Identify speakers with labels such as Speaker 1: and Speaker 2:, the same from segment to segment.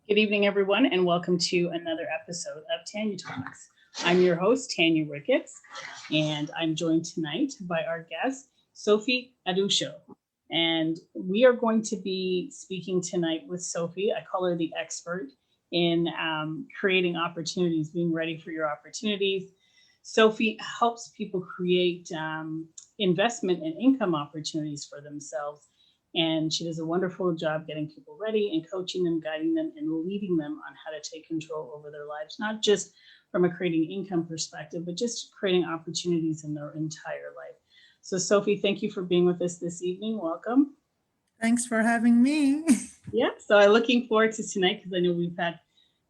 Speaker 1: Good evening, everyone, and welcome to another episode of Tanyatalks. I'm your host, Tanya Ricketts, and I'm joined tonight by our guest, Sofi Audisho. And we are going to be speaking tonight with Sofi. I call her the expert in creating opportunities, being ready for your opportunities. Sofi helps people create investment and income opportunities for themselves, and she does a wonderful job getting people ready and coaching them, guiding them, and leading them on how to take control over their lives, not just from a creating income perspective, but just creating opportunities in their entire life. So Sofi, thank you for being with us this evening. Welcome.
Speaker 2: Thanks for having me.
Speaker 1: Yeah, so I'm looking forward to tonight because I know we've had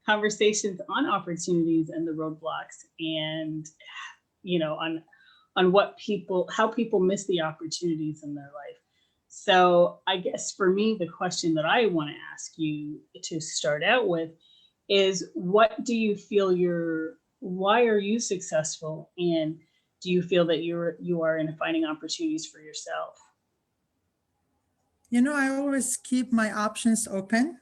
Speaker 1: conversations on opportunities and the roadblocks, and on how people miss the opportunities in their life. So I guess for me, the question that I want to ask you to start out with is, what do you feel why are you successful? And do you feel that you are in finding opportunities for yourself?
Speaker 2: I always keep my options open.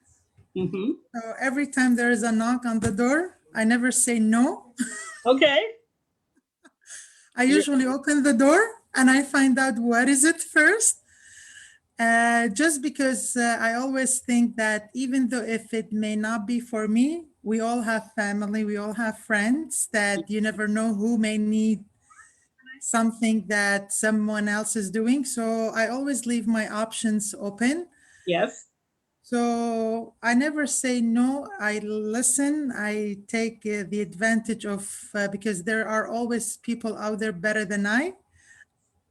Speaker 1: Mm-hmm.
Speaker 2: So every time there is a knock on the door, I never say no.
Speaker 1: Okay.
Speaker 2: I usually open the door and I find out what is it first. Just because I always think that even though if it may not be for me, we all have family, we all have friends that you never know who may need something that someone else is doing. So I always leave my options open.
Speaker 1: Yes.
Speaker 2: So I never say no. I listen. I take the advantage of, because there are always people out there better than I,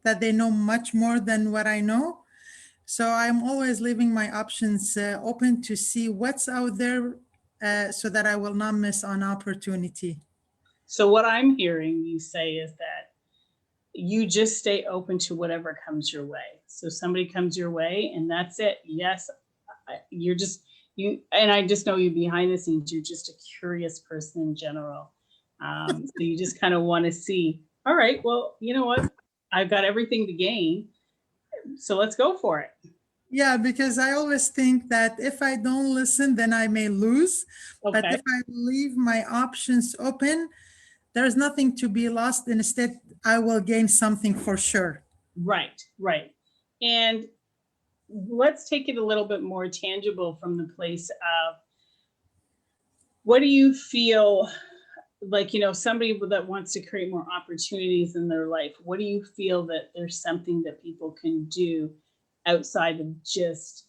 Speaker 2: that they know much more than what I know. So I'm always leaving my options open to see what's out there, so that I will not miss an opportunity.
Speaker 1: So what I'm hearing you say is that you just stay open to whatever comes your way. So somebody comes your way and that's it. Yes, you're just and I just know you behind the scenes. You're just a curious person in general. So you just kind of want to see. All right, well, you know what? I've got everything to gain, so let's go for it.
Speaker 2: Yeah, because I always think that if I don't listen, then I may lose. But
Speaker 1: Okay.
Speaker 2: if I leave my options open, there's nothing to be lost. Instead, I will gain something for sure.
Speaker 1: Right. Right. And let's take it a little bit more tangible from the place of, what do you feel like, somebody that wants to create more opportunities in their life? What do you feel that there's something that people can do outside of just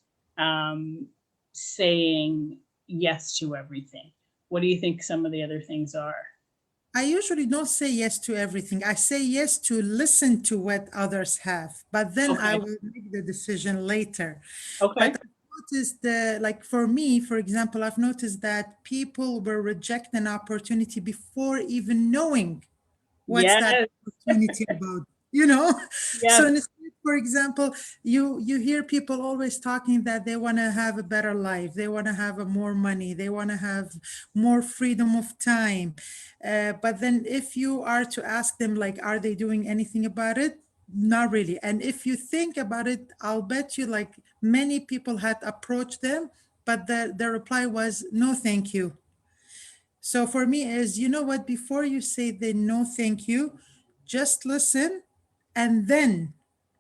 Speaker 1: saying yes to everything? What do you think some of the other things are?
Speaker 2: I usually don't say yes to everything. I say yes to listen to what others have, but then I
Speaker 1: Okay.
Speaker 2: will make the decision later. But
Speaker 1: Okay.
Speaker 2: I've noticed like for me, for example, I've noticed that people will reject an opportunity before even knowing what's that
Speaker 1: Yes.
Speaker 2: opportunity about. So
Speaker 1: Yes.
Speaker 2: instead, for example, you hear people always talking that they want to have a better life, they want to have a more money, they want to have more freedom of time, but then if you are to ask them, like, are they doing anything about it? Not really. And if you think about it, I'll bet you like many people had approached them, but the reply was no thank you. So for me is, you know what, before you say the no thank you, just listen and then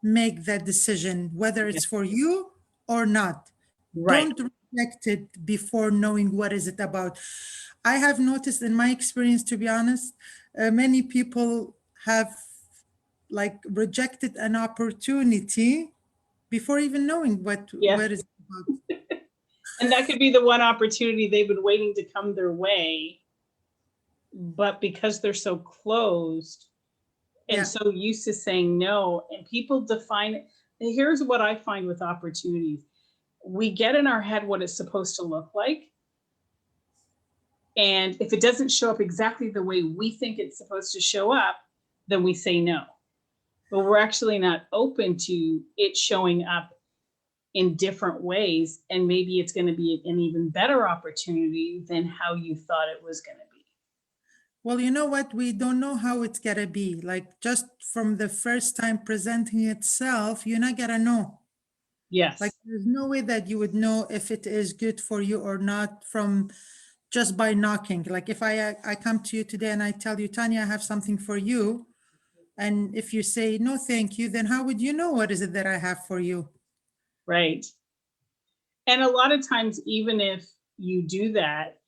Speaker 2: make that decision, whether
Speaker 1: Yeah.
Speaker 2: it's for you or not.
Speaker 1: Right.
Speaker 2: Don't reject it before knowing what is it about. I have noticed in my experience, to be honest, many people have like rejected an opportunity before even knowing
Speaker 1: Yes.
Speaker 2: what is it about.
Speaker 1: And that could be the one opportunity they've been waiting to come their way, but because they're so closed and
Speaker 2: Yeah.
Speaker 1: so used to saying no, and people define it. Here's what I find with opportunities: we get in our head what it's supposed to look like, and if it doesn't show up exactly the way we think it's supposed to show up, then we say no. But we're actually not open to it showing up in different ways, and maybe it's going to be an even better opportunity than how you thought it was going to be.
Speaker 2: Well, you know what? We don't know how it's gonna be. Like just from the first time presenting itself, you're not gonna know.
Speaker 1: Yes.
Speaker 2: Like there's no way that you would know if it is good for you or not from just by knocking. Like if I come to you today and I tell you, Tanya, I have something for you. And if you say, no, thank you, then how would you know what is it that I have for you?
Speaker 1: Right. And a lot of times, even if you do that,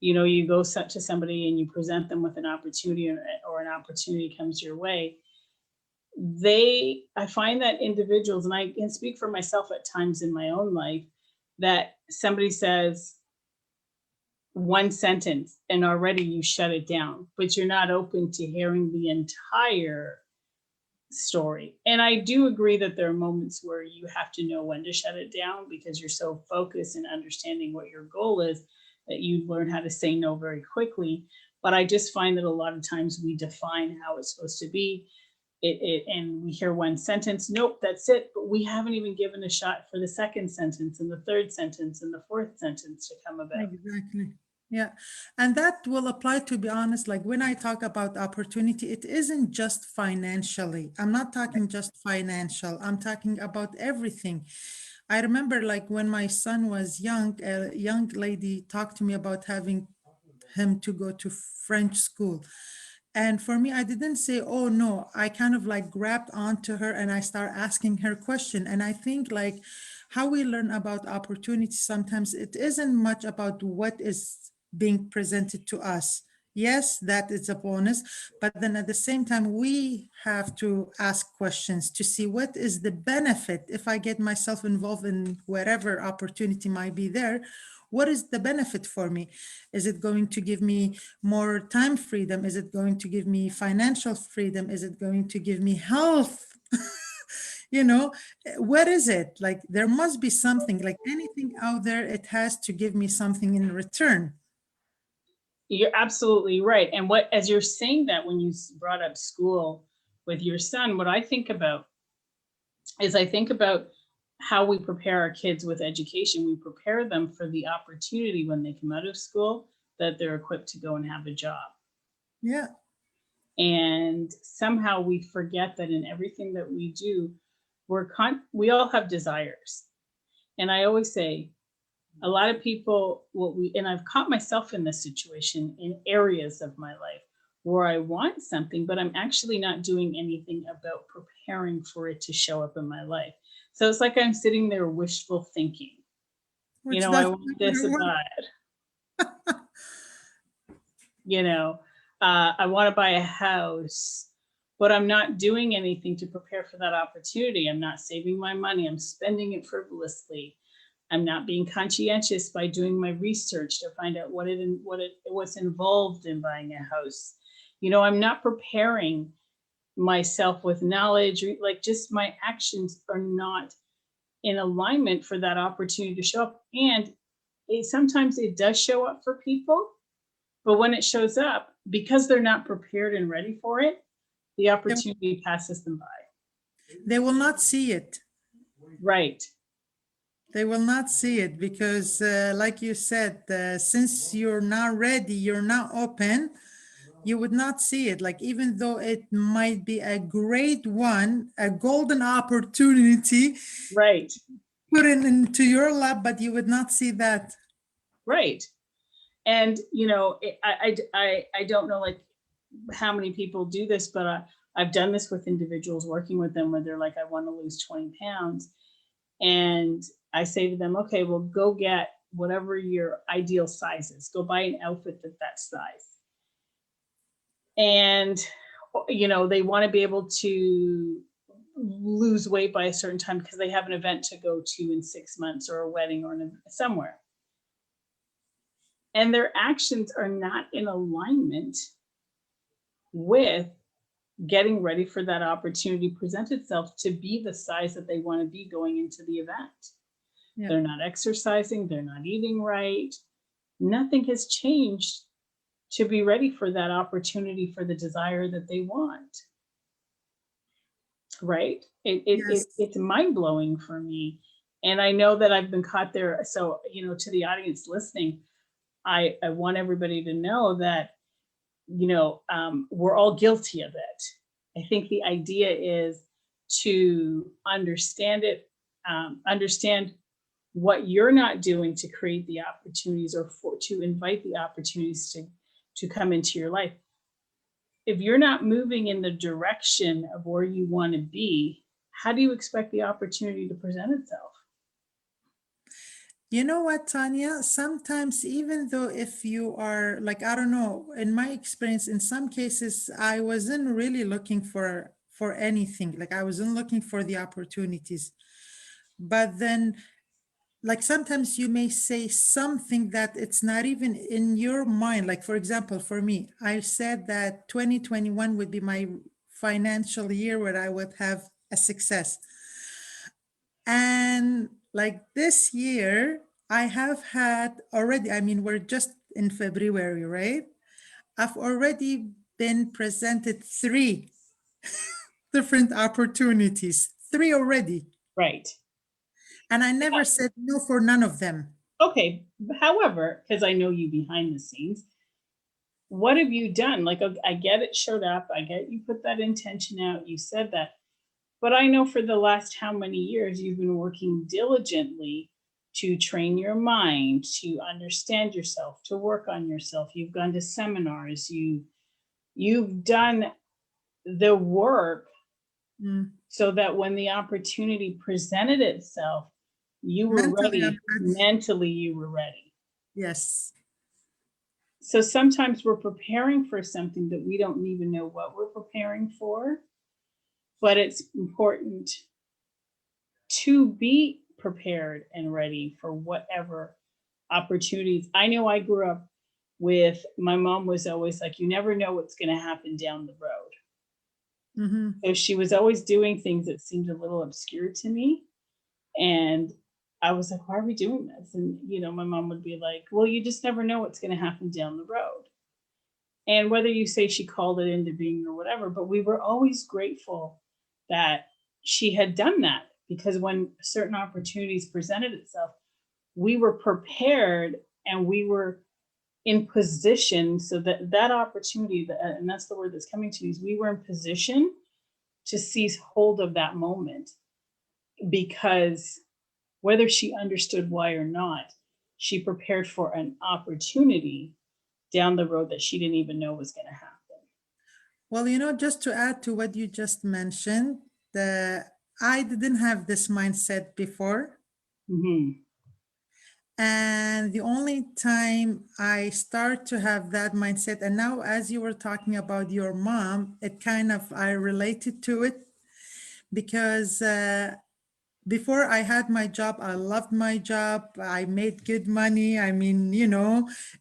Speaker 1: you know, you go to somebody and you present them with an opportunity, or an opportunity comes your way, I find that individuals, and I can speak for myself at times in my own life, that somebody says one sentence and already you shut it down, but you're not open to hearing the entire story. And I do agree that there are moments where you have to know when to shut it down because you're so focused in understanding what your goal is that you learn how to say no very quickly. But I just find that a lot of times we define how it's supposed to be. And we hear one sentence, nope, that's it. But we haven't even given a shot for the second sentence and the third sentence and the fourth sentence to come about.
Speaker 2: Exactly. Yeah. And that will apply, to be honest, like when I talk about opportunity, it isn't just financially. I'm not talking just financial. I'm talking about everything. I remember like when my son was young, a young lady talked to me about having him to go to French school. And for me, I didn't say, oh no, I kind of like grabbed onto her and I start asking her question. And I think like how we learn about opportunities, sometimes it isn't much about what is being presented to us. Yes, that is a bonus, but then at the same time, we have to ask questions to see what is the benefit if I get myself involved in wherever opportunity might be there. What is the benefit for me? Is it going to give me more time freedom? Is it going to give me financial freedom? Is it going to give me health? You know, what is it? Like there must be something, like anything out there, it has to give me something in return.
Speaker 1: You're absolutely right. And what, as you're saying that, when you brought up school with your son, what I think about is I think about how we prepare our kids with education. We prepare them for the opportunity when they come out of school that they're equipped to go and have a job.
Speaker 2: Yeah.
Speaker 1: And somehow we forget that in everything that we do, we all have desires. And I always say, a lot of people, and I've caught myself in this situation in areas of my life where I want something, but I'm actually not doing anything about preparing for it to show up in my life. So it's like I'm sitting there wishful thinking, you
Speaker 2: Which
Speaker 1: know, I
Speaker 2: that's
Speaker 1: want
Speaker 2: not
Speaker 1: this
Speaker 2: gonna work.
Speaker 1: bad, you know, I want to buy a house, but I'm not doing anything to prepare for that opportunity. I'm not saving my money. I'm spending it frivolously. I'm not being conscientious by doing my research to find out what's involved in buying a house. You know, I'm not preparing myself with knowledge, like just my actions are not in alignment for that opportunity to show up. And sometimes it does show up for people, but when it shows up, because they're not prepared and ready for it, the
Speaker 2: They,
Speaker 1: opportunity passes them by.
Speaker 2: they will not see it.
Speaker 1: Right.
Speaker 2: They will not see it because, like you said, since you're not ready, you're not open, you would not see it. Like, even though it might be a great one, a golden opportunity,
Speaker 1: Right.
Speaker 2: put it into your lap, but you would not see that.
Speaker 1: Right. And you know, I don't know like how many people do this, but I've done this with individuals, working with them where they're like, I want to lose 20 pounds. And I say to them, okay, well, go get whatever your ideal size is. Go buy an outfit that size. And, you know, they want to be able to lose weight by a certain time because they have an event to go to in 6 months, or a wedding, or somewhere. And their actions are not in alignment with getting ready for that opportunity present itself to be the size that they want to be going into the event.
Speaker 2: Yeah.
Speaker 1: They're not exercising, they're not eating right. Nothing has changed to be ready for that opportunity, for the desire that they want. Right?
Speaker 2: Yes.
Speaker 1: It's mind blowing for me. And I know that I've been caught there. So, you know, to the audience listening, I want everybody to know that, you know, we're all guilty of it. I think the idea is to understand it, understand what you're not doing to create the opportunities or to invite the opportunities to come into your life. If you're not moving in the direction of where you want to be, how do you expect the opportunity to present itself?
Speaker 2: You know what, Tanya? Sometimes, even though if you are like, I don't know, in my experience, in some cases, I wasn't really looking for anything. Like I wasn't looking for the opportunities. But then, like sometimes you may say something that it's not even in your mind. Like for example, for me, I said that 2021 would be my financial year where I would have a success. And like this year, I have had already, I mean, we're just in February, right? I've already been presented three different opportunities, three already.
Speaker 1: Right.
Speaker 2: And I never said no for none of them.
Speaker 1: Okay. However, because I know you behind the scenes, what have you done? Like, I get it showed up. I get you put that intention out. You said that. But I know for the last how many years you've been working diligently to train your mind, to understand yourself, to work on yourself. You've gone to seminars, you've done the work
Speaker 2: Mm.
Speaker 1: so that when the opportunity presented itself, you were
Speaker 2: Mentally, I'm
Speaker 1: ready.
Speaker 2: not.
Speaker 1: Mentally, you were ready.
Speaker 2: Yes.
Speaker 1: So sometimes we're preparing for something that we don't even know what we're preparing for, but it's important to be prepared and ready for whatever opportunities. I know I grew up with my mom was always like, you never know what's going to happen down the road.
Speaker 2: Mm-hmm.
Speaker 1: So she was always doing things that seemed a little obscure to me. And I was like, why are we doing this? And, my mom would be like, well, you just never know what's going to happen down the road. And whether you say she called it into being or whatever, but we were always grateful that she had done that because when certain opportunities presented itself, we were prepared and we were in position so that that opportunity, and that's the word that's coming to me, is we were in position to seize hold of that moment because whether she understood why or not, she prepared for an opportunity down the road that she didn't even know was going to happen.
Speaker 2: Well, just to add to what you just mentioned, I didn't have this mindset before.
Speaker 1: Mm-hmm.
Speaker 2: And the only time I start to have that mindset, and now as you were talking about your mom, I related to it because before I had my job, I loved my job. I made good money. I mean,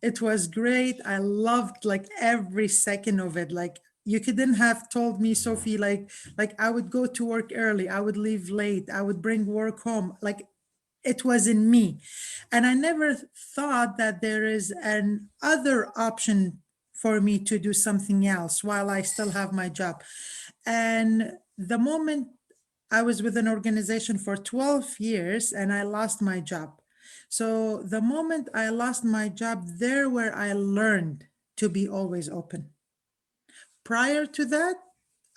Speaker 2: it was great. I loved like every second of it. Like you couldn't have told me, Sophie, like I would go to work early. I would leave late. I would bring work home. Like it was in me. And I never thought that there is an other option for me to do something else while I still have my job. And the moment I was with an organization for 12 years and I lost my job. So the moment I lost my job, there where I learned to be always open. Prior to that,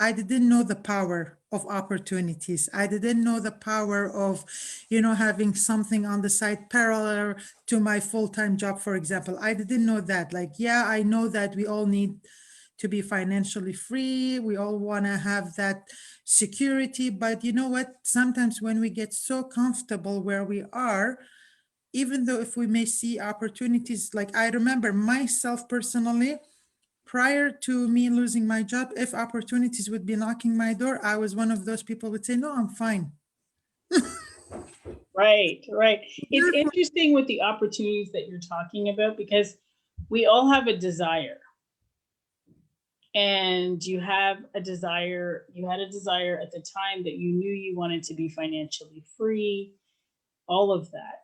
Speaker 2: I didn't know the power of opportunities. I didn't know the power of, having something on the side parallel to my full-time job, for example. I didn't know that. Like, yeah, I know that we all need to be financially free. We all want to have that security. But you know what? Sometimes when we get so comfortable where we are, even though if we may see opportunities, like I remember myself personally, prior to me losing my job, if opportunities would be knocking my door, I was one of those people would say, no, I'm fine.
Speaker 1: Right, right. It's
Speaker 2: You're fine.
Speaker 1: interesting with the opportunities that you're talking about because we all have a desire. And you had a desire at the time that you knew you wanted to be financially free, all of that.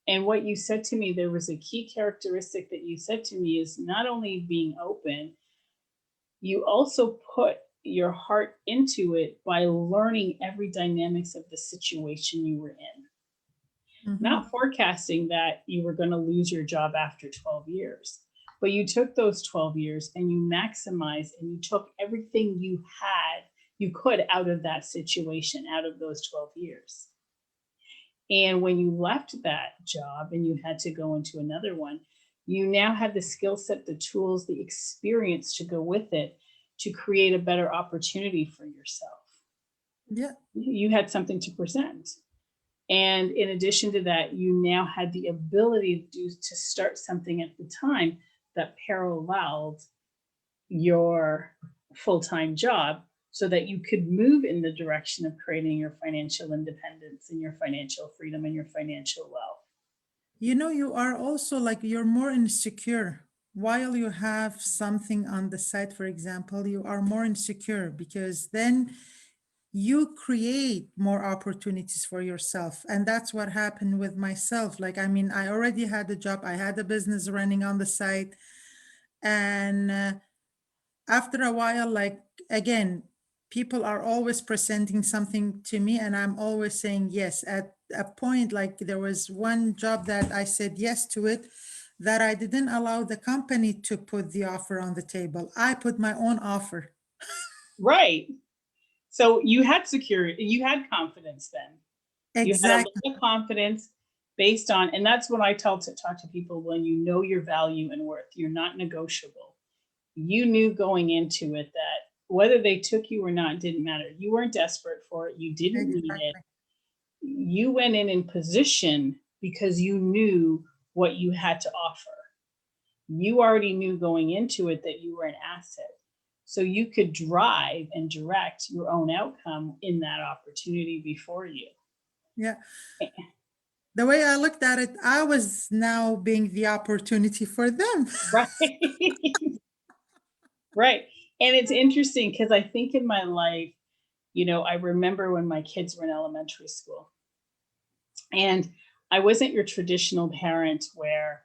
Speaker 1: And what you said to me, there was a key characteristic that you said to me is not only being open, you also put your heart into it by learning every dynamics of the situation you were in,
Speaker 2: Mhm.
Speaker 1: not forecasting that you were going to lose your job after 12 years. But you took those 12 years and you maximized and you took everything you could out of that situation, out of those 12 years. And when you left that job and you had to go into another one, you now had the skill set, the tools, the experience to go with it to create a better opportunity for yourself.
Speaker 2: Yeah.
Speaker 1: You had something to present. And in addition to that, you now had the ability to start something at the time that paralleled your full time job so that you could move in the direction of creating your financial independence and your financial freedom and your financial wealth.
Speaker 2: You are also like you're more insecure. While you have something on the side, for example, you are more insecure because then you create more opportunities for yourself. And that's what happened with myself. Like, I mean, I already had a job, I had a business running on the side. And after a while, like, again, people are always presenting something to me, and I'm always saying yes. At a point, like, there was one job that I said yes to it, that I didn't allow the company to put the offer on the table. I put my own offer.
Speaker 1: Right. So you had security, you had confidence then. You had a lot
Speaker 2: Exactly.
Speaker 1: of confidence based on, and that's what I talk to people when you know your value and worth, you're not negotiable. You knew going into it that whether they took you or not didn't matter. You weren't desperate for it, you didn't need it.
Speaker 2: Exactly.
Speaker 1: You went in position because you knew what you had to offer. You already knew going into it that you were an asset. So you could drive and direct your own outcome in that opportunity before you.
Speaker 2: Yeah. The way I looked at it, I was now being the opportunity for them.
Speaker 1: Right. Right. And it's interesting because I think in my life, I remember when my kids were in elementary school. And I wasn't your traditional parent where,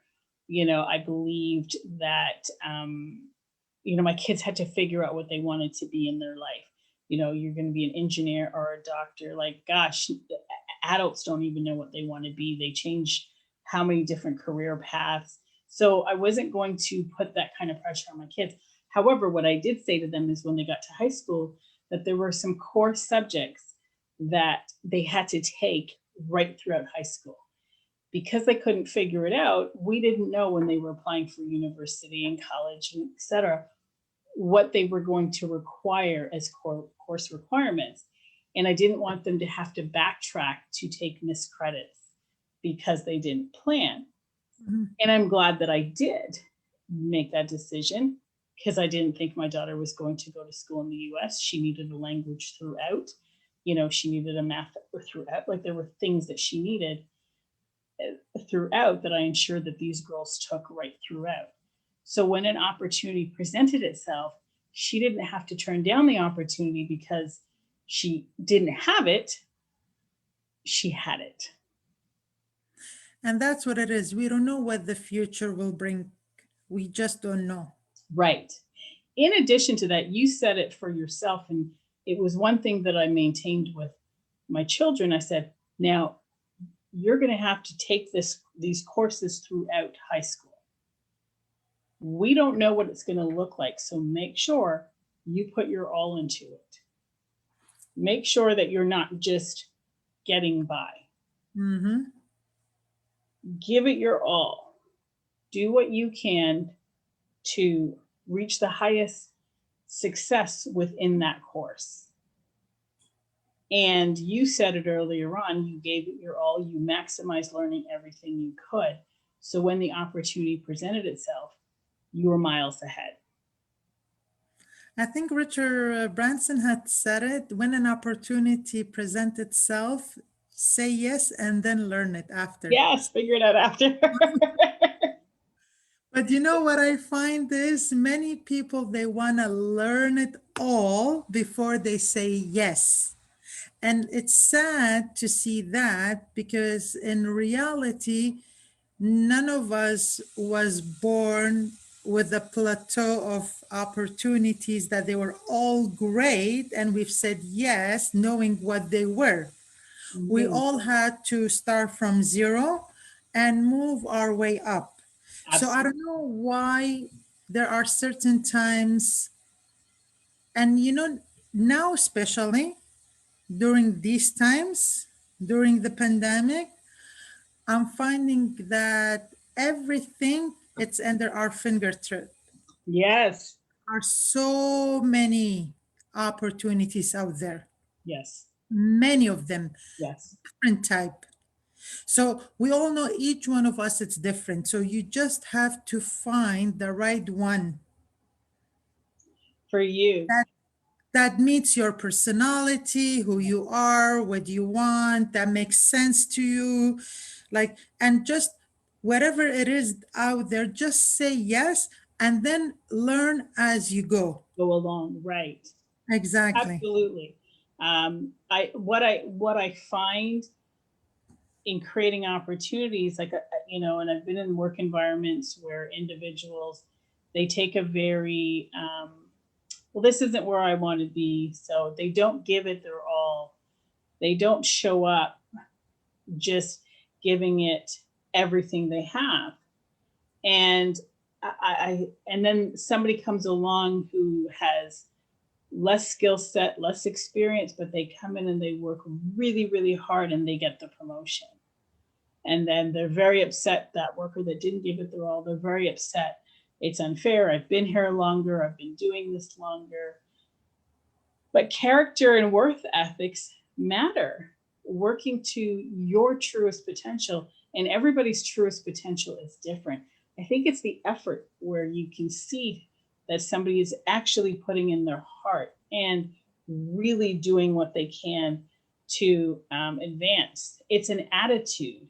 Speaker 1: I believed that, my kids had to figure out what they wanted to be in their life. You're going to be an engineer or a doctor. Like, gosh, adults don't even know what they want to be. They change how many different career paths. So I wasn't going to put that kind of pressure on my kids. However, what I did say to them is when they got to high school, that there were some core subjects that they had to take right throughout high school. Because they couldn't figure it out, we didn't know when they were applying for university and college and et cetera, what they were going to require as course requirements. And I didn't want them to have to backtrack to take missed credits because they didn't plan.
Speaker 2: Mhm.
Speaker 1: And I'm glad that I did make that decision because I didn't think my daughter was going to go to school in the US. She needed a language throughout. She needed a math throughout. Like there were things that she needed throughout that I ensured that these girls took right throughout. So when an opportunity presented itself, she didn't have to turn down the opportunity because she didn't have it. She had it.
Speaker 2: And that's what it is. We don't know what the future will bring. We just don't know.
Speaker 1: Right. In addition to that, you said it for yourself. And it was one thing that I maintained with my children. I said, now you're going to have to take these courses throughout high school. We don't know what it's going to look like. So make sure you put your all into it. Make sure that you're not just getting by.
Speaker 2: Mm-hmm.
Speaker 1: Give it your all. Do what you can to reach the highest success within that course. And you said it earlier on, you gave it your all, you maximized learning everything you could. So when the opportunity presented itself, you were miles ahead.
Speaker 2: I think Richard Branson had said it, when an opportunity presents itself, say yes and then learn it after.
Speaker 1: Yes, figure it out after.
Speaker 2: But you know what I find is many people, they want to learn it all before they say yes. And it's sad to see that because in reality, none of us was born with a plateau of opportunities that they were all great and we've said yes knowing what they were. We
Speaker 1: Mhm.
Speaker 2: all had to start from zero and move our way up. So I don't
Speaker 1: Absolutely.
Speaker 2: know why there are certain times, and now especially during these times, during the pandemic, I'm finding that everything it's under our fingertip.
Speaker 1: Yes.
Speaker 2: Are so many opportunities out there,
Speaker 1: Yes.
Speaker 2: many of them,
Speaker 1: Yes.
Speaker 2: different type. So we all know each one of us it's different. So you just have to find the right one
Speaker 1: For you.
Speaker 2: that that meets your personality, who you are, what you want, that makes sense to you. Like, and just whatever it is out there, just say yes and then learn as you go.
Speaker 1: Go along. Right.
Speaker 2: Exactly.
Speaker 1: Absolutely. What I find in creating opportunities, like and I've been in work environments where individuals they take a very well, this isn't where I want to be, so they don't give it their all. They don't show up just giving it everything they have, and and then somebody comes along who has less skill set, less experience, but they come in and they work really, really hard and they get the promotion. And then they're very upset, that worker that didn't give it their all, they're very upset. It's unfair. I've been here longer. I've been doing this longer. But character and worth ethics matter. Working to your truest potential, and everybody's truest potential is different. I think it's the effort where you can see that somebody is actually putting in their heart and really doing what they can to advance. It's an attitude.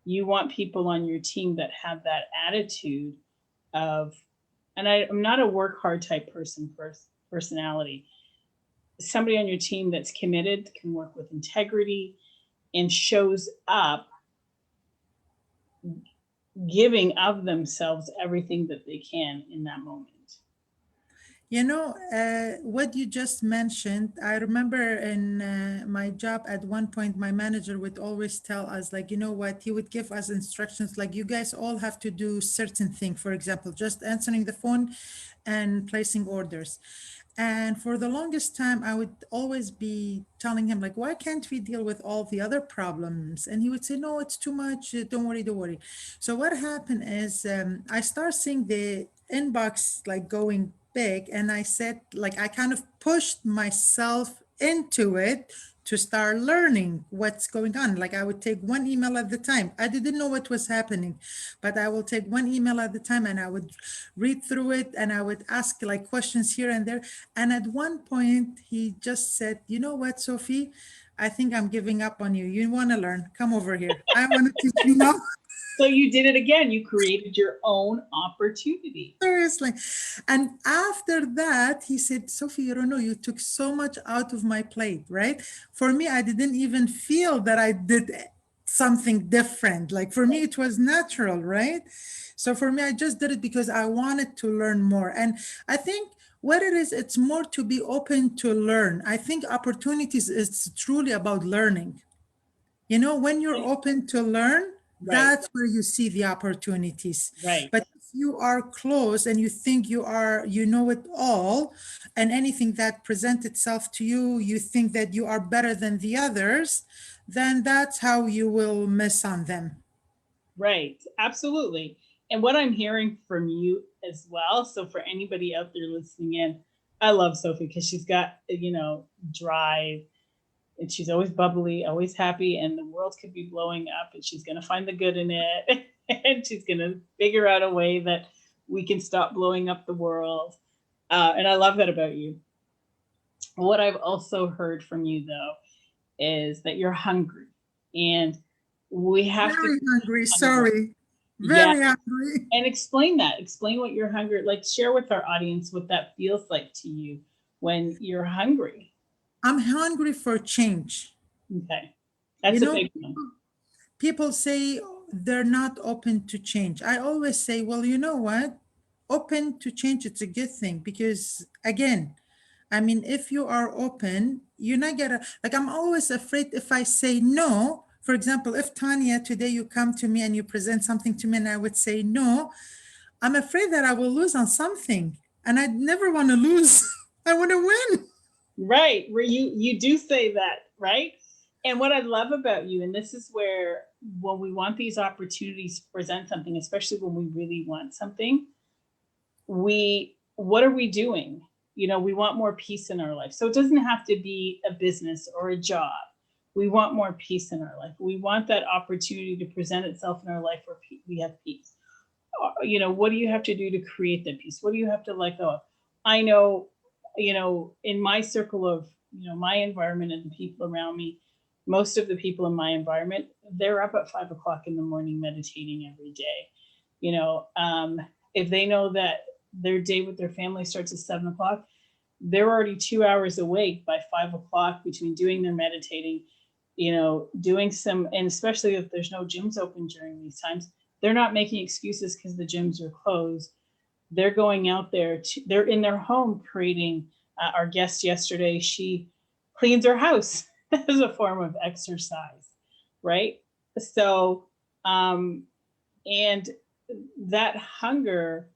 Speaker 1: You want people on your team that have that attitude of, and I'm not a work hard type person, personality. Somebody on your team that's committed, can work with integrity, and shows up giving of themselves everything that they can in that moment.
Speaker 2: You know, what you just mentioned, I remember in my job at one point, my manager would always tell us, like, you know what, he would give us instructions, like, you guys all have to do certain thing. For example, just answering the phone and placing orders. And for the longest time, I would always be telling him, like, why can't we deal with all the other problems? And he would say, no, it's too much. Don't worry, don't worry. So what happened is I start seeing the inbox like going big. And I said, like, I kind of pushed myself into it to start learning what's going on. Like I would take one email at the time. I didn't know what was happening, but I will take one email at the time and I would read through it and I would ask like questions here and there. And at one point, he just said, you know what, Sophie? I think I'm giving up on you. You want to learn? Come over here. I want to teach you now.
Speaker 1: So you did it again. You created your own opportunity.
Speaker 2: Seriously. And after that, he said, Sophie, you don't know, you took so much out of my plate, right? For me, I didn't even feel that I did something different. Like for me, it was natural, right? So for me, I just did it because I wanted to learn more. And I think what it is, it's more to be open to learn. I think opportunities is truly about learning. You know, when you're open to learn,
Speaker 1: Right,
Speaker 2: that's where you see the opportunities.
Speaker 1: right,
Speaker 2: But if you are closed and you think you are, you know it all, and anything that presents itself to you, you think that you are better than the others, then that's how you will miss on them.
Speaker 1: right. Absolutely. And what I'm hearing from you as well. So for anybody out there listening in, I love Sophie because she's got, drive, and she's always bubbly, always happy, and the world could be blowing up, and she's going to find the good in it, and she's going to figure out a way that we can stop blowing up the world. And I love that about you. What I've also heard from you, though, is that you're hungry, and we have to,
Speaker 2: Very hungry,
Speaker 1: hungry.
Speaker 2: sorry.
Speaker 1: Yeah,
Speaker 2: Very hungry.
Speaker 1: and explain that. Explain what you're hungry. Like, share with our audience what that feels like to you when you're hungry.
Speaker 2: I'm hungry for change.
Speaker 1: Okay,
Speaker 2: You
Speaker 1: that's a
Speaker 2: know,
Speaker 1: big one.
Speaker 2: people say they're not open to change. I always say, well, you know what? Open to change, it's a good thing because, again, I mean, if you are open, you're not gonna, like, I'm always afraid if I say no. For example, if Tanya, today you come to me and you present something to me and I would say no, I'm afraid that I will lose on something. And I never want to lose. I want to win.
Speaker 1: Right, where you do say that, right? And what I love about you, and this is where when we want these opportunities to present something, especially when we really want something, what are we doing? We want more peace in our life. So it doesn't have to be a business or a job. We want more peace in our life. We want that opportunity to present itself in our life where we have peace. What do you have to do to create that peace? What do you have to let go of? I know, in my circle of, my environment and the people around me, most of the people in my environment, they're up at 5 o'clock in the morning meditating every day. If they know that their day with their family starts at 7 o'clock, they're already 2 hours awake by 5 o'clock between doing their meditating, doing some, and especially if there's no gyms open during these times, they're not making excuses because the gyms are closed. They're going out there, they're in their home creating. Our guest yesterday, she cleans her house as a form of exercise, right? So, and that hunger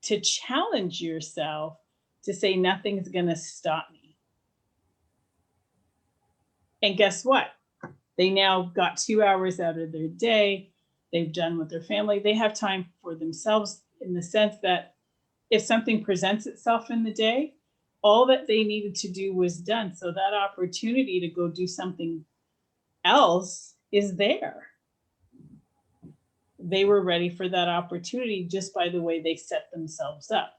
Speaker 1: to challenge yourself to say nothing's going to stop me. And guess what? They now got 2 hours out of their day. They've done with their family. They have time for themselves in the sense that if something presents itself in the day, all that they needed to do was done. So that opportunity to go do something else is there. They were ready for that opportunity just by the way they set themselves up.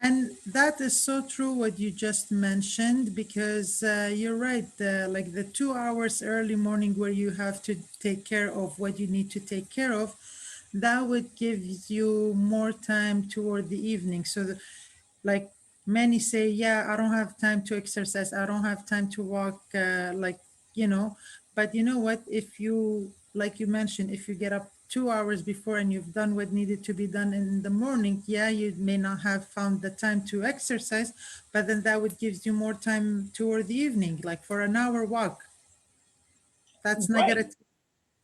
Speaker 2: And that is so true what you just mentioned, because you're right. Like the 2 hours early morning where you have to take care of what you need to take care of, that would give you more time toward the evening. So, like many say, yeah, I don't have time to exercise. I don't have time to walk. But you know what? If you, like you mentioned, if you get up 2 hours before and you've done what needed to be done in the morning, yeah, you may not have found the time to exercise, but then that would gives you more time toward the evening, like for an hour walk. That's
Speaker 1: Right.
Speaker 2: negative.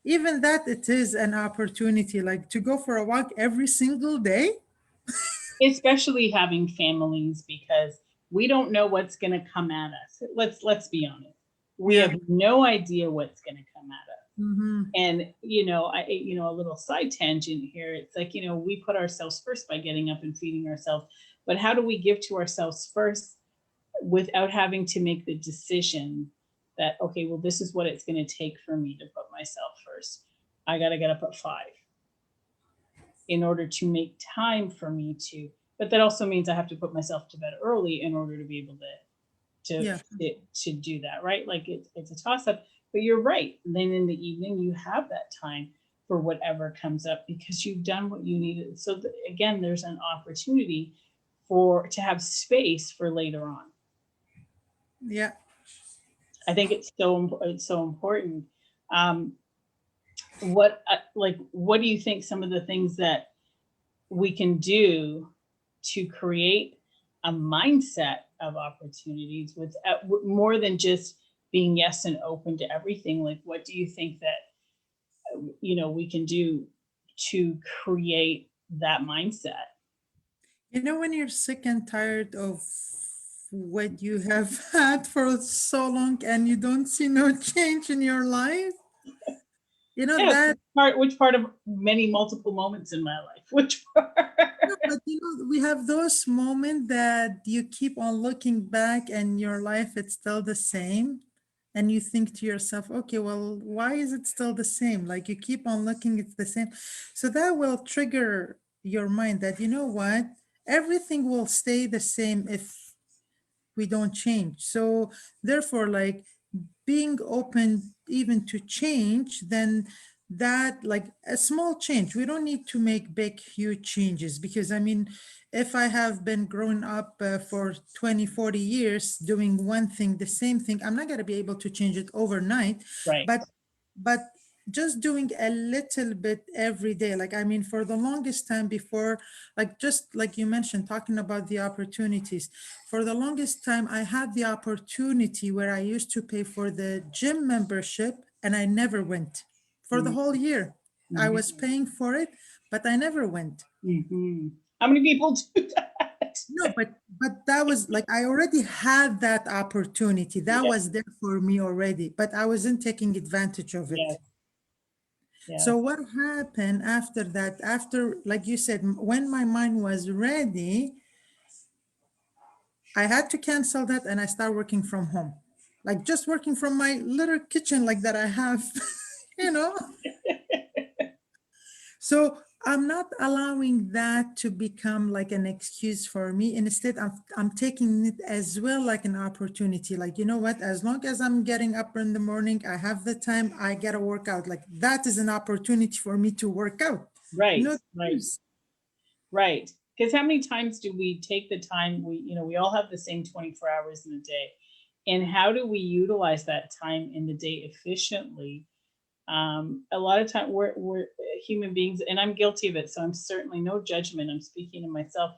Speaker 2: Even that, it is an opportunity, like to go for a walk every single day.
Speaker 1: Especially having families, because we don't know what's going to come at us. Let's be honest. We
Speaker 2: Yeah.
Speaker 1: have no idea what's going to come at us.
Speaker 2: Hmm.
Speaker 1: And a little side tangent here. It's like, we put ourselves first by getting up and feeding ourselves. But how do we give to ourselves first without having to make the decision that, okay, well, this is what it's going to take for me to put myself first. I got to get up at 5 in order to make time for me to, but that also means I have to put myself to bed early in order to be able to
Speaker 2: Yeah.
Speaker 1: to do that, right? Like it's a toss up. But you're right. Then in the evening you have that time for whatever comes up because you've done what you needed. So again, there's an opportunity for to have space for later on.
Speaker 2: Yeah.
Speaker 1: I think it's so important. Um, what do you think some of the things that we can do to create a mindset of opportunities with more than just being yes and open to everything? Like what do you think that we can do to create that mindset?
Speaker 2: You know, when you're sick and tired of what you have had for so long and you don't see no change in your life, you know
Speaker 1: Yes,
Speaker 2: that.
Speaker 1: which part of many multiple moments in my life, which part?
Speaker 2: No, but we have those moments that you keep on looking back and your life it's still the same. And you think to yourself, okay, well, why is it still the same? Like you keep on looking, it's the same. So that will trigger your mind that, you know what, everything will stay the same if we don't change. So therefore, like being open even to change, then that like a small change, we don't need to make big huge changes, because I mean, if I have been growing up for 20, 40 years doing one thing, the same thing, I'm not going to be able to change it overnight.
Speaker 1: Right.
Speaker 2: But just doing a little bit every day, like I mean, for the longest time before, like just like you mentioned, talking about the opportunities, for the longest time I had the opportunity where I used to pay for the gym membership and I never went for the whole year. I was
Speaker 1: Mm-hmm.
Speaker 2: paying for it, but I never went.
Speaker 1: Mm-hmm. How many people do that?
Speaker 2: No, but that was like, I already had that opportunity. That
Speaker 1: Yes,
Speaker 2: was there for me already, but I wasn't taking advantage of it.
Speaker 1: yes,
Speaker 2: So
Speaker 1: yes.
Speaker 2: what happened after that? After, like you said, when my mind was ready, I had to cancel that and I started working from home. Like just working from my little kitchen like that I have, you know? So I'm not allowing that to become like an excuse for me. Instead, I'm taking it as well like an opportunity. Like, you know what? As long as I'm getting up in the morning, I have the time, I get to work out. Like that is an opportunity for me to work out.
Speaker 1: Right,
Speaker 2: No
Speaker 1: right,
Speaker 2: excuse.
Speaker 1: right. Because how many times do we take the time? We all have the same 24 hours in a day. And how do we utilize that time in the day efficiently? A lot of time we're human beings, and I'm guilty of it. So I'm certainly no judgment. I'm speaking to myself.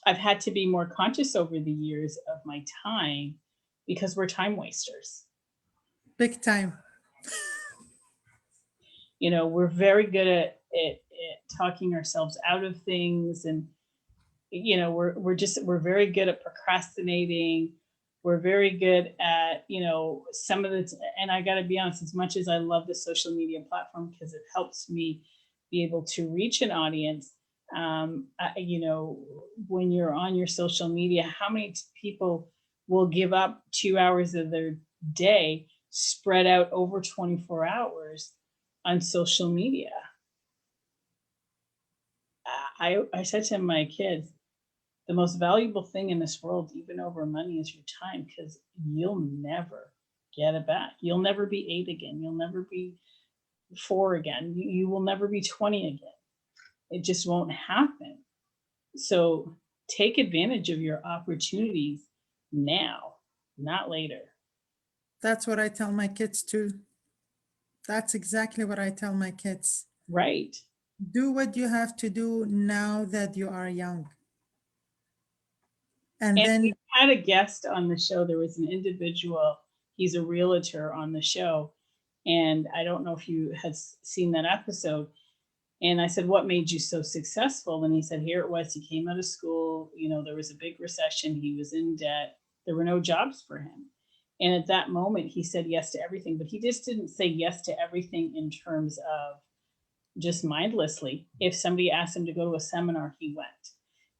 Speaker 1: I've had to be more conscious over the years of my time because we're time wasters.
Speaker 2: Big time.
Speaker 1: We're very good at talking ourselves out of things, and we're very good at procrastinating. We're very good at some of the and I got to be honest, as much as I love the social media platform because it helps me be able to reach an audience. When you're on your social media, how many people will give up 2 hours of their day spread out over 24 hours on social media? I said to my kids, the most valuable thing in this world, even over money, is your time because you'll never get it back. You'll never be 8 again. You'll never be 4 again. You will never be 20 again. It just won't happen. So take advantage of your opportunities now, not later.
Speaker 2: That's what I tell my kids too. That's exactly what I tell my kids.
Speaker 1: Right.
Speaker 2: Do what you have to do now that you are young. And
Speaker 1: And we
Speaker 2: then,
Speaker 1: had a guest on the show. There was an individual, he's a realtor on the show. And I don't know if you had seen that episode. And I said, "What made you so successful?" And he said, "Here it was. He came out of school. There was a big recession. He was in debt. There were no jobs for him. And at that moment, he said yes to everything. But he just didn't say yes to everything in terms of just mindlessly. If somebody asked him to go to a seminar, he went.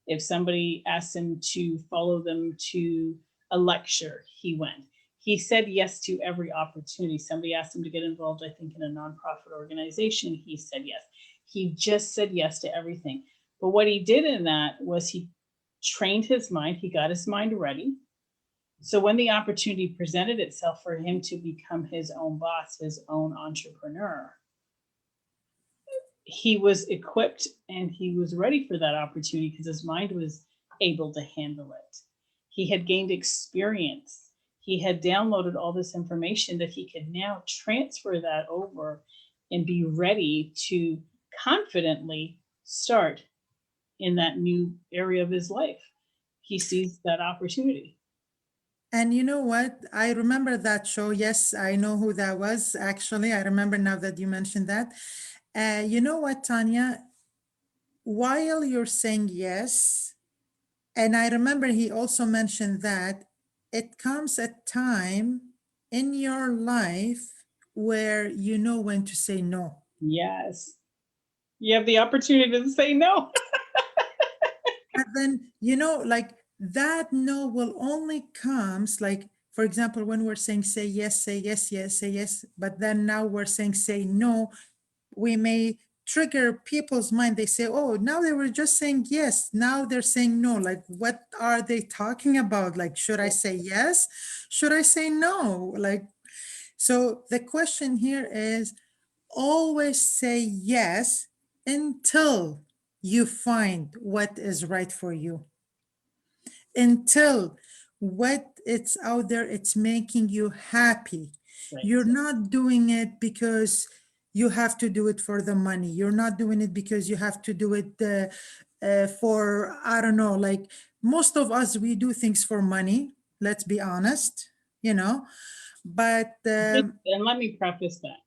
Speaker 1: If somebody asked him to follow them to a lecture, he went. He said yes to every opportunity. Somebody asked him to get involved, I think, in a nonprofit organization. He said yes. He just said yes to everything. But what he did in that was he trained his mind, he got his mind ready. So when the opportunity presented itself for him to become his own boss, his own entrepreneur, he was equipped and he was ready for that opportunity because his mind was able to handle it. He had gained experience. He had downloaded all this information that he could now transfer that over and be ready to confidently start in that new area of his life. He sees that opportunity.
Speaker 2: and you know what? I remember that show. Yes, I know who that was. Actually, I remember now that you mentioned that. You know what, Tanya? While you're saying yes, and I remember he also mentioned that it comes a time in your life where you know when to say no.
Speaker 1: Yes. You have the opportunity to say no.
Speaker 2: But then, like that no will only comes like, for example, when we're saying say yes, say yes, yes, say yes, but then now we're saying say no, we may trigger people's mind. They say, oh, now they were just saying yes. Now they're saying no. Like, what are they talking about? Like, should I say yes? Should I say no? Like, so the question here is always say yes until you find what is right for you, until what it's out there, it's making you happy.
Speaker 1: Right.
Speaker 2: You're not doing it because you have to do it for the money. You're not doing it because you have to do it for, I don't know, like most of us, we do things for money. Let's be honest, you know, but
Speaker 1: And let me preface that.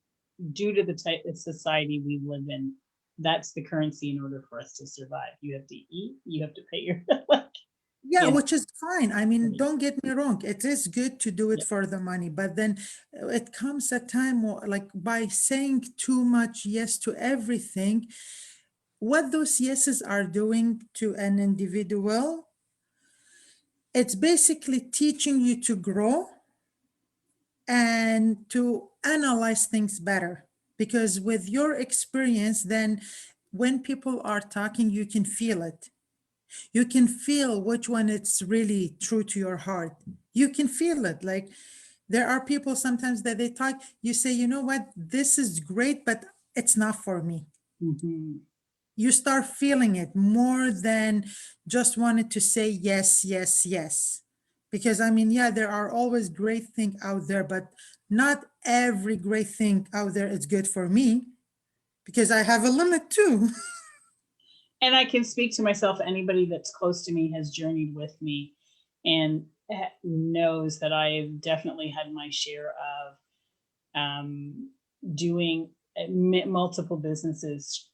Speaker 1: Due to the type of society we live in, that's the currency in order for us to survive. You have to eat, you have to pay your
Speaker 2: Yeah,
Speaker 1: You know?
Speaker 2: which is fine. I mean, don't get me wrong. It is good to do it
Speaker 1: Yeah.
Speaker 2: for the money, but then it comes a time like by saying too much yes to everything, what those yeses are doing to an individual, it's basically teaching you to grow and to analyze things better. Because with your experience, then when people are talking, you can feel it. You can feel which one it's really true to your heart. You can feel it. Like there are people sometimes that they talk, you say, you know what, this is great, but it's not for me.
Speaker 1: Mhm.
Speaker 2: You start feeling it more than just wanted to say yes, yes, yes. Because I mean, yeah, there are always great things out there, but not every great thing out there is good for me because I have a limit too.
Speaker 1: And I can speak to myself. Anybody that's close to me has journeyed with me and knows that I've definitely had my share of doing multiple businesses,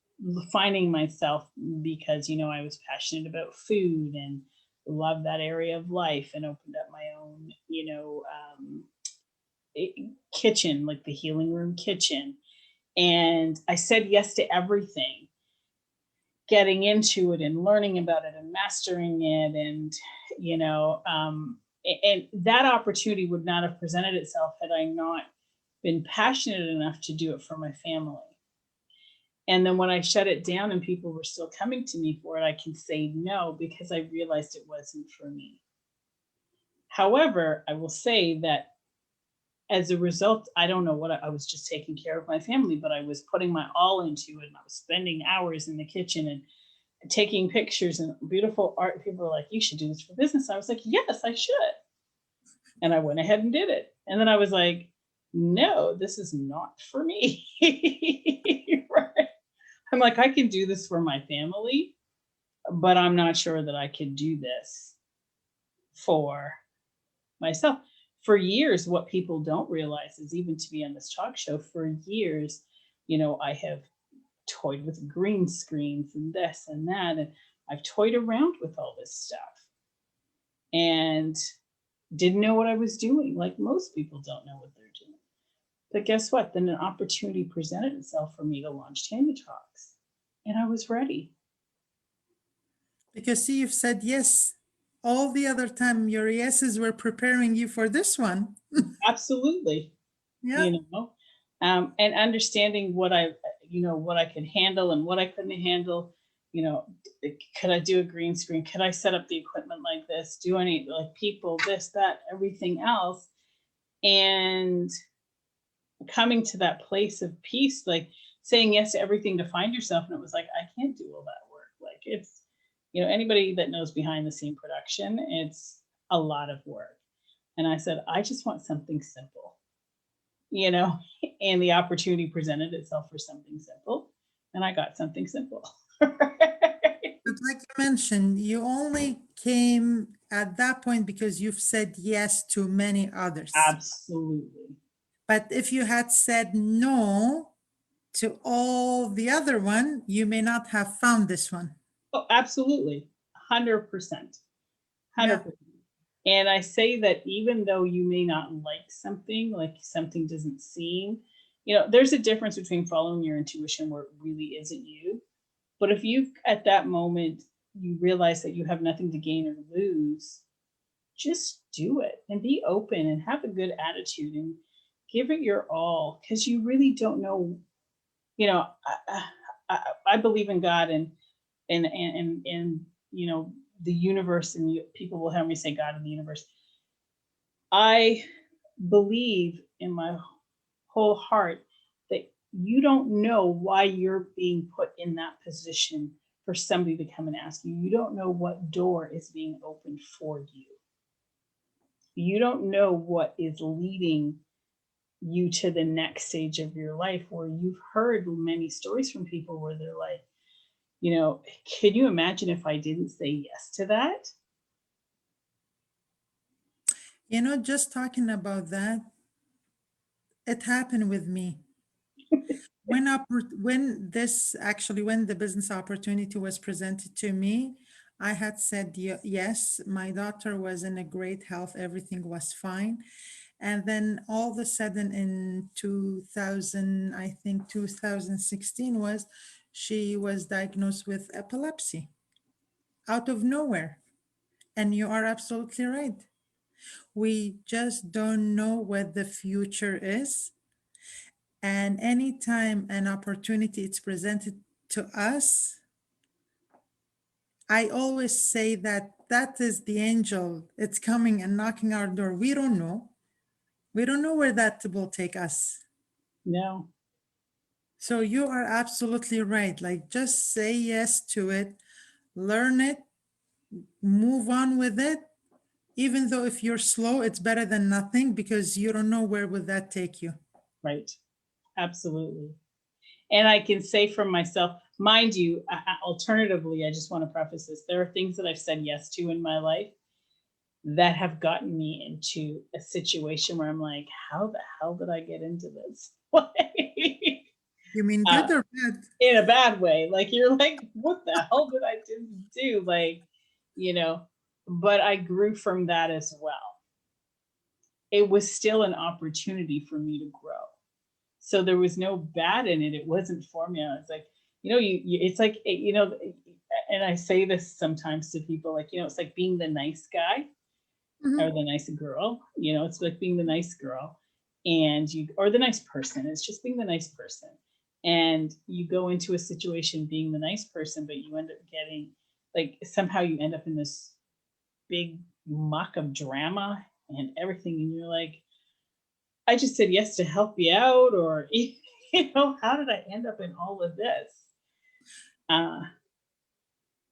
Speaker 1: finding myself because, I was passionate about food and loved that area of life and opened up my own, kitchen, like the healing room kitchen. And I said yes to everything, getting into it and learning about it and mastering it. And, and that opportunity would not have presented itself had I not been passionate enough to do it for my family. And then when I shut it down and people were still coming to me for it, I can say no because I realized it wasn't for me. However, I will say that as a result, I don't know what I was just taking care of my family, but I was putting my all into it. And I was spending hours in the kitchen and taking pictures and beautiful art. People were like, you should do this for business. I was like, yes, I should. And I went ahead and did it. And then I was like, no, this is not for me. Right? I'm like, I can do this for my family, but I'm not sure that I could do this for myself. For years, what people don't realize is even to be on this talk show for years, I have toyed with green screens and this and that. And I've toyed around with all this stuff and didn't know what I was doing. Like most people don't know what they're doing. But guess what? Then an opportunity presented itself for me to launch Tanya Talks. And I was ready.
Speaker 2: Because see, you've said yes all the other time. Your yeses were preparing you for this one.
Speaker 1: Absolutely.
Speaker 2: Yeah.
Speaker 1: You know, and understanding what I could handle and what I couldn't handle. Could I do a green screen? Could I set up the equipment like this? Do I need like people, this, that, everything else? And coming to that place of peace, like saying yes to everything to find yourself. And it was like, I can't do all that work. Like it's, anybody that knows behind the scene production, it's a lot of work. And I said, I just want something simple, you know, and the opportunity presented itself for something simple. And I got something simple.
Speaker 2: But like you mentioned, you only came at that point because you've said yes to many others.
Speaker 1: Absolutely.
Speaker 2: But if you had said no to all the other one, you may not have found this one.
Speaker 1: Oh, absolutely. 100%.
Speaker 2: Yeah.
Speaker 1: 100%. And I say that even though you may not like something doesn't seem, there's a difference between following your intuition where it really isn't you. But if you, at that moment, you realize that you have nothing to gain or lose, just do it and be open and have a good attitude and give it your all because you really don't know. You know, I believe in God and the universe, and people will have me say God and the universe. I believe in my whole heart that you don't know why you're being put in that position for somebody to come and ask you. You don't know what door is being opened for you. You don't know what is leading you to the next stage of your life where you've heard many stories from people where they're like, can you imagine if I didn't say yes to that?
Speaker 2: Just talking about that, it happened with me. When the business opportunity was presented to me, I had said yes. My daughter was in a great health. Everything was fine. And then all of a sudden in 2000, I think 2016 was, she was diagnosed with epilepsy out of nowhere. And you are absolutely right. We just don't know what the future is. And anytime an opportunity is presented to us, I always say that that is the angel. It's coming and knocking our door. We don't know. We don't know where that will take us.
Speaker 1: No,
Speaker 2: So you are absolutely right. Like just say yes to it, learn it, move on with it. Even though if you're slow, it's better than nothing because you don't know where will that take you.
Speaker 1: right. Absolutely. And I can say for myself, mind you, alternatively, I just want to preface this. There are things that I've said yes to in my life that have gotten me into a situation where I'm like, how the hell did I get into this?
Speaker 2: You mean
Speaker 1: uh,
Speaker 2: good or bad?
Speaker 1: in a bad way. Like you're like, what the hell did I do? Like, you know, but I grew from that as well. It was still an opportunity for me to grow. So there was no bad in it. It wasn't formula. It's like, it's like, and I say this sometimes to people, like, it's like being the nice guy or
Speaker 2: Mhm.
Speaker 1: the nice girl, it's like being the nice girl or the nice person. It's just being the nice person. And you go into a situation being the nice person, but you end up getting like somehow you end up in this big muck of drama and everything. And you're like, I just said yes to help you out, or, how did I end up in all of this? Uh,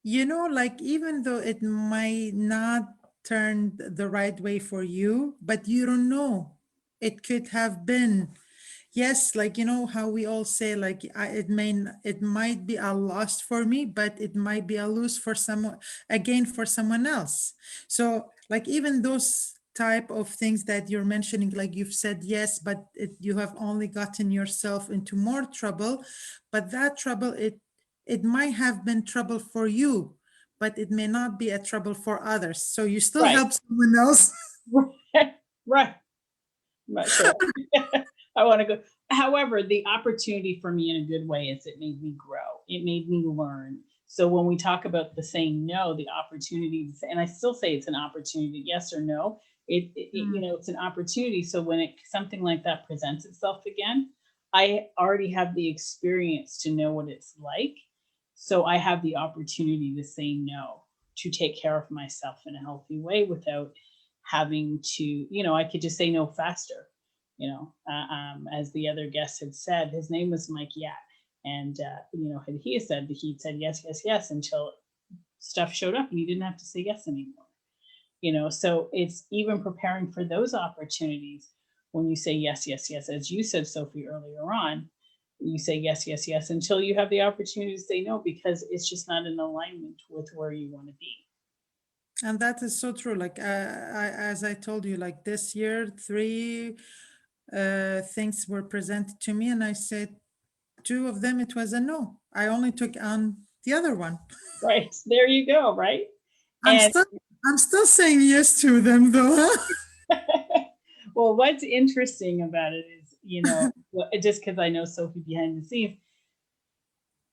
Speaker 2: Like even though it might not turn the right way for you, but you don't know. It could have been. Yes, like how we all say, like it might be a loss for me, but it might be a lose for someone, again for someone else. So like even those type of things that you're mentioning, like you've said yes, but you have only gotten yourself into more trouble. But that trouble, it might have been trouble for you, but it may not be a trouble for others. So you still
Speaker 1: right.
Speaker 2: help someone else.
Speaker 1: Right. I'm not sure. I want to go. However, the opportunity for me in a good way is it made me grow. It made me learn. So when we talk about the saying no, the opportunities, and I still say it's an opportunity, yes or no. It's an opportunity. So when something like that presents itself again, I already have the experience to know what it's like. So I have the opportunity to say no, to take care of myself in a healthy way without having to, I could just say no faster. As the other guest had said, his name was Mike Yat. And, he said that he'd said yes, yes, yes, until stuff showed up and he didn't have to say yes anymore. So it's even preparing for those opportunities when you say yes, yes, yes, as you said, Sophie, earlier on, you say yes, yes, yes, until you have the opportunity to say no, because it's just not in alignment with where you want to be.
Speaker 2: And that is so true. Like as I told you, like this year, three things were presented to me, and I said two of them it was a no. I only took on the other one.
Speaker 1: Right. There you go. Right.
Speaker 2: I'm
Speaker 1: And
Speaker 2: still I'm still saying yes to them though. Huh?
Speaker 1: well, what's interesting about it is, just because I know Sophie behind the scenes,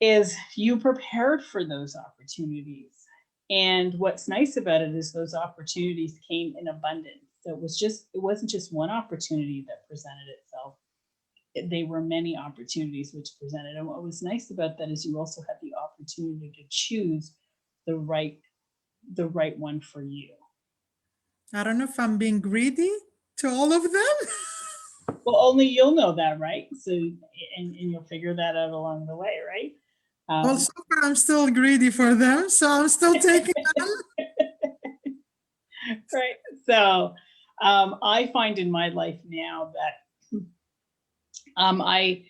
Speaker 1: is you prepared for those opportunities. And what's nice about it is those opportunities came in abundance. So it wasn't just one opportunity that presented itself. They were many opportunities which presented. And what was nice about that is you also had the opportunity to choose the right one for you.
Speaker 2: I don't know if I'm being greedy to all of them.
Speaker 1: Well, only you'll know that, right? So, and you'll figure that out along the way, right?
Speaker 2: Well,
Speaker 1: Um,
Speaker 2: so far I'm still greedy for them, so I'm still taking them.
Speaker 1: right. So, I find in my life now that I,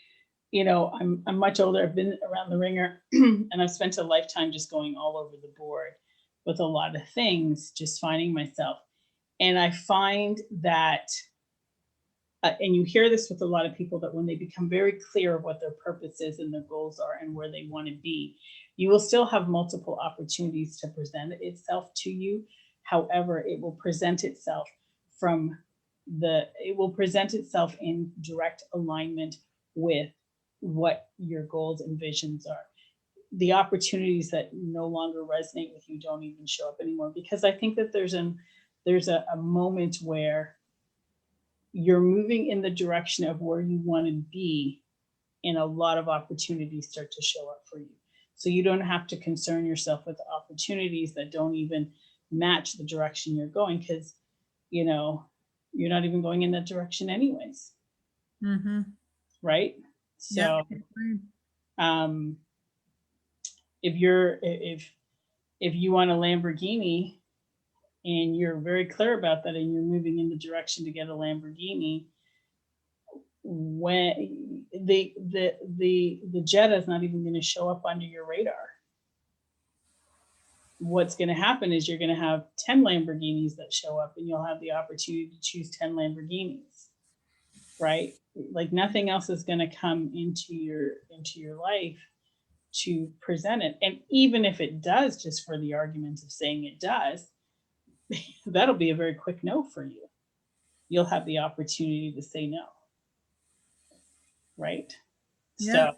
Speaker 1: I'm much older. I've been around the ringer, and I've spent a lifetime just going all over the board with a lot of things, just finding myself. And I find that and you hear this with a lot of people, that when they become very clear of what their purpose is and their goals are and where they want to be, you will still have multiple opportunities to present itself to you. However, it will present itself from it will present itself in direct alignment with what your goals and visions are. The opportunities that no longer resonate with you don't even show up anymore, because I think that there's a moment where you're moving in the direction of where you want to be, and a lot of opportunities start to show up for you. So you don't have to concern yourself with opportunities that don't even match the direction you're going, because you're not even going in that direction anyways.
Speaker 2: Mm-hmm.
Speaker 1: Right?
Speaker 2: Yeah.
Speaker 1: So um if you want a Lamborghini and you're very clear about that, and you're moving in the direction to get a Lamborghini, when the Jetta is not even going to show up under your radar. What's going to happen is you're going to have 10 Lamborghinis that show up, and you'll have the opportunity to choose 10 Lamborghinis, right? Like nothing else is going to come into your life to present it. And even if it does, just for the argument of saying it does, that'll be a very quick no for you. You'll have the opportunity to say no. Right?
Speaker 2: Yeah.
Speaker 1: So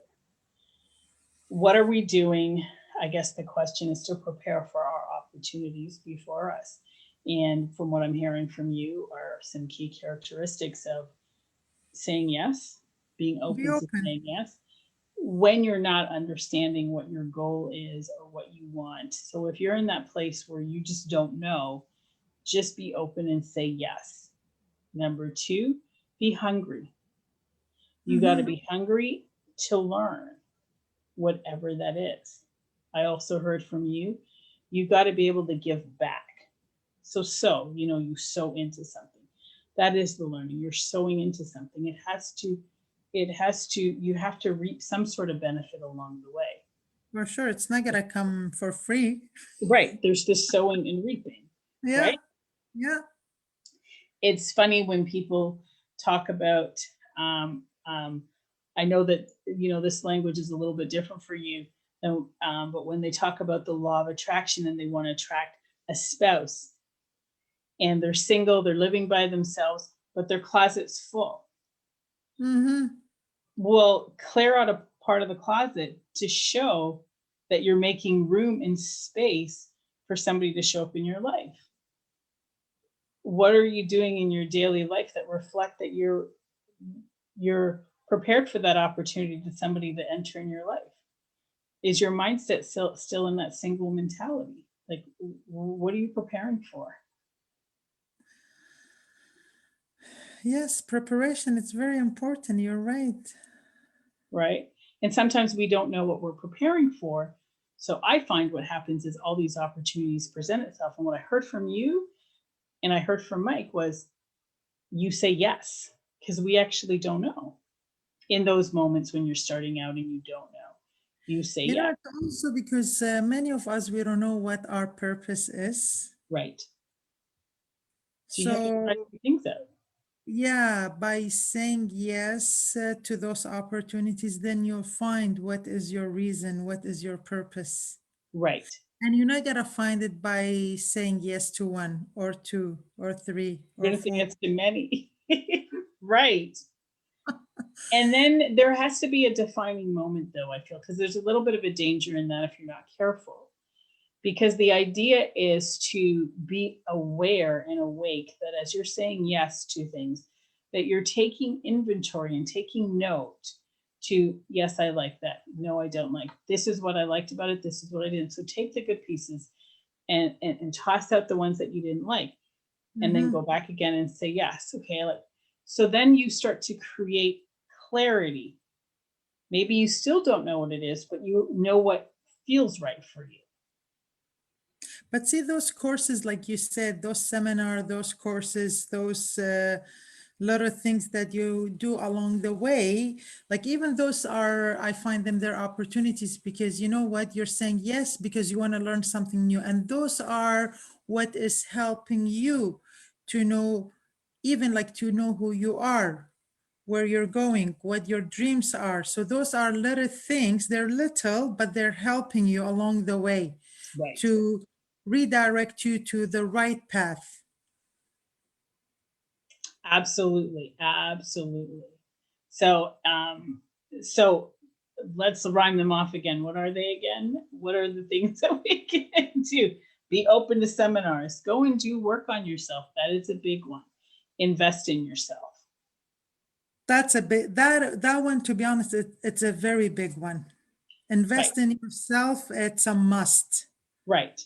Speaker 1: what are we doing? I guess the question is to prepare for our opportunities before us. And from what I'm hearing from you are some key characteristics of saying yes, being open
Speaker 2: Be
Speaker 1: to
Speaker 2: open.
Speaker 1: saying yes, when you're not understanding what your goal is or what you want. So if you're in that place where you just don't know, just be open and say yes. Number 2, be hungry. You got to
Speaker 2: Mm-hmm.
Speaker 1: be hungry to learn, whatever that is. I also heard from you, you got to be able to give back. So, you sow into something. That is the learning. You're sowing into something. You have to reap some sort of benefit along the way.
Speaker 2: For sure. It's not gonna come for free.
Speaker 1: Right. There's this sowing and reaping,
Speaker 2: Yeah.
Speaker 1: right?
Speaker 2: Yeah.
Speaker 1: It's funny when people talk about, I know that, this language is a little bit different for you, but when they talk about the law of attraction and they want to attract a spouse, and they're single, they're living by themselves, but their closet's full.
Speaker 2: Mm-hmm.
Speaker 1: Well, clear out a part of the closet to show that you're making room and space for somebody to show up in your life. What are you doing in your daily life that reflect that you're prepared for that opportunity to somebody to enter in your life? Is your mindset still in that single mentality? Like, what are you preparing for?
Speaker 2: Yes, preparation is very important. You're right.
Speaker 1: Right? And sometimes we don't know what we're preparing for. So I find what happens is all these opportunities present itself. And what I heard from you and I heard from Mike was, you say yes, because we actually don't know in those moments when you're starting out and you don't know. You say yes.
Speaker 2: It's also because many of us, we don't know what our purpose is.
Speaker 1: Right. So you have to try
Speaker 2: So,
Speaker 1: things out.
Speaker 2: yeah, by saying yes to those opportunities, then you'll find what is your reason, what is your purpose.
Speaker 1: Right.
Speaker 2: And you're not gonna find it by saying yes to one or two or three
Speaker 1: You're
Speaker 2: or
Speaker 1: going to say
Speaker 2: four.
Speaker 1: yes to many. Right. And then there has to be a defining moment, though, I feel, because there's a little bit of a danger in that if you're not careful. Because the idea is to be aware and awake that as you're saying yes to things, that you're taking inventory and taking note to, yes, I like that. No, I don't like. This is what I liked about it. This is what I didn't. So take the good pieces and toss out the ones that you didn't like, and then go back again and say, yes, okay, I like. So then you start to create clarity. Maybe you still don't know what it is, but you know what feels right for you.
Speaker 2: But see, those courses, like you said, those seminar, those courses, those lot of things that you do along the way, like even those are, I find them, they're opportunities, because you know what, you're saying yes because you want to learn something new. And those are what is helping you to know, even like to know who you are, where you're going, what your dreams are. So those are little things. They're little, but they're helping you along the way
Speaker 1: Right.
Speaker 2: to redirect you to the right path.
Speaker 1: Absolutely. Absolutely. So, so let's rhyme them off again. What are they again? What are the things that we can do? Be open to seminars. Go and do work on yourself. That is a big one. Invest in yourself.
Speaker 2: That's a big, that one, to be honest, it's a very big one.
Speaker 1: Right.
Speaker 2: Invest in yourself, it's a must.
Speaker 1: Right.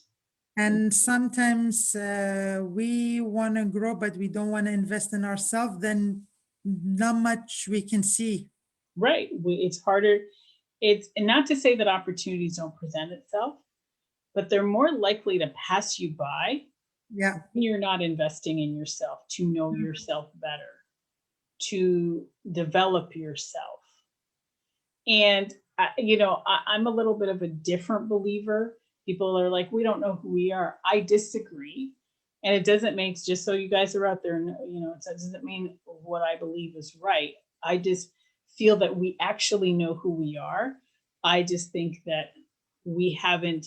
Speaker 2: And sometimes we want to grow, but we don't want to invest in ourselves, then not much we can see.
Speaker 1: Right. It's harder. It's and not to say that opportunities don't present itself, but they're more likely to pass you by
Speaker 2: Yeah.
Speaker 1: when you're not investing in yourself to know yourself better, to develop yourself. And I'm a little bit of a different believer. People are like, we don't know who we are. I disagree. And it doesn't make, just so you guys are out there, it doesn't mean what I believe is right. I just feel that we actually know who we are. I just think that we haven't